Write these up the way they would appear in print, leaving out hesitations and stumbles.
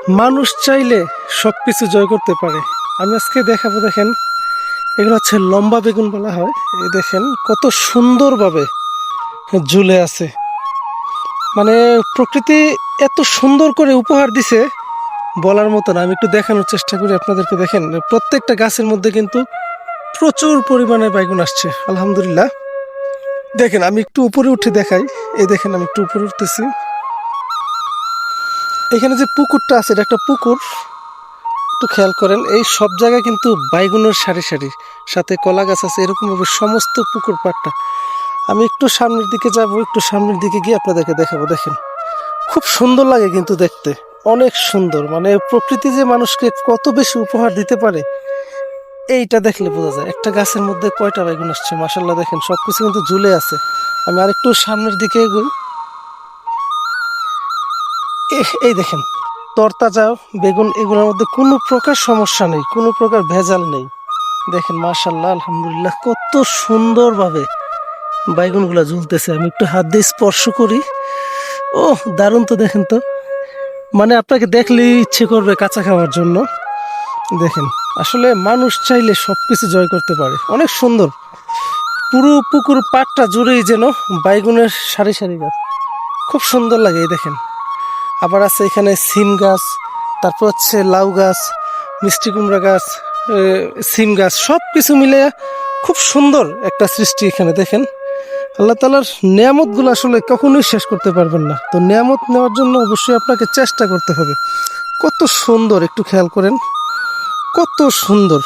মানুষ চাইলে সব কিছু জয় করতে পারে। আমি আজকে দেখাবো, দেখেন এগুলো হচ্ছে লম্বা বেগুন বলা হয়। এই দেখেন কত সুন্দরভাবে ঝুলে আছে। মানে প্রকৃতি এত সুন্দর করে উপহার দিছে বলার মতো না। আমি একটু দেখানোর চেষ্টা করি আপনাদেরকে। দেখেন প্রত্যেকটা গাছের মধ্যে কিন্তু প্রচুর পরিমাণে বেগুন আসছে, আলহামদুলিল্লাহ। দেখেন আমি একটু উপরে উঠে দেখাই। এই দেখেন আমি একটু উপরে উঠতেছি। এখানে যে পুকুরটা আছে, এটা একটা পুকুর। একটু খেয়াল করেন, এই সব জায়গায় কিন্তু বাইগুনের সারি সারি, সাথে কলা গাছ আছে, এরকমভাবে সমস্ত পুকুর পাড়টা। আমি একটু সামনের দিকে যাব, একটু সামনের দিকে গিয়ে আপনাদেরকে দেখাবো। দেখেন খুব সুন্দর লাগে কিন্তু দেখতে, অনেক সুন্দর। মানে প্রকৃতি যে মানুষকে কত বেশি উপহার দিতে পারে এইটা দেখলে বোঝা যায়। একটা গাছের মধ্যে কয়টা বেগুন আসছে, মাশাল্লাহ। দেখেন সবকিছু কিন্তু ঝুলে আছে। আমি আরেকটু সামনের দিকে এগোই। এই দেখেন তরতাজা বেগুন, এগুলোর মধ্যে কোনো প্রকার সমস্যা নেই, কোনো প্রকার ভেজাল নেই। দেখেন মাশাল্লাহ, আলহামদুলিল্লাহ, কত সুন্দরভাবে বাইগুনগুলা ঝুলতেছে। আমি একটু হাত দিয়ে স্পর্শ করি। ও দারুণ তো, দেখেন তো। মানে আপনাকে দেখলেই ইচ্ছে করবে কাঁচা খাওয়ার জন্য। দেখেন আসলে মানুষ চাইলে সব কিছু জয় করতে পারে। অনেক সুন্দর, পুরো পুকুর পাড়টা জুড়েই যেন বাইগুনের সারি সারি গাছ, খুব সুন্দর লাগে। এই দেখেন আবার আছে এখানে সিম গাছ, তারপর হচ্ছে লাউ গাছ, মিষ্টি কুমড়া গাছ, সিম গাছ, সব কিছু মিলে খুব সুন্দর একটা সৃষ্টি এখানে। দেখেন আল্লাহ তালার নিয়ামতগুলো আসলে কখনোই শেষ করতে পারবেন না। তো নিয়ামত নেওয়ার জন্য অবশ্যই আপনাকে চেষ্টা করতে হবে। কত সুন্দর, একটু খেয়াল করেন কত সুন্দর।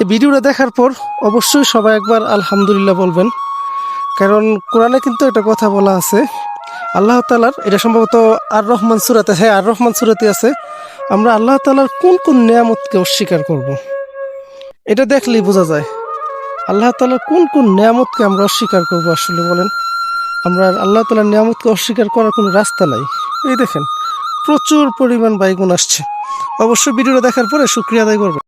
এই ভিডিওটা দেখার পর অবশ্যই সবাই একবার আলহামদুলিল্লাহ বলবেন, কারণ কোরআনে কিন্তু একটা কথা বলা আছে আল্লাহ তালার, এটা সম্ভবত আর রহমান সুরাতে, হ্যাঁ আর রহমান সুরাতে আছে, আমরা আল্লাহ তালার কোন কোন নিয়ামতকে অস্বীকার করব। এটা দেখলেই বোঝা যায় আল্লাহ তালার কোন কোন নিয়ামতকে আমরা অস্বীকার করবো। আসলে বলেন, আমরা আল্লাহ তালার নিয়ামতকে অস্বীকার করার কোনো রাস্তা নাই। এই দেখেন প্রচুর পরিমাণ বাইগুন আসছে। অবশ্যই ভিডিওটা দেখার পরে শুকরিয়া আদায় করবেন।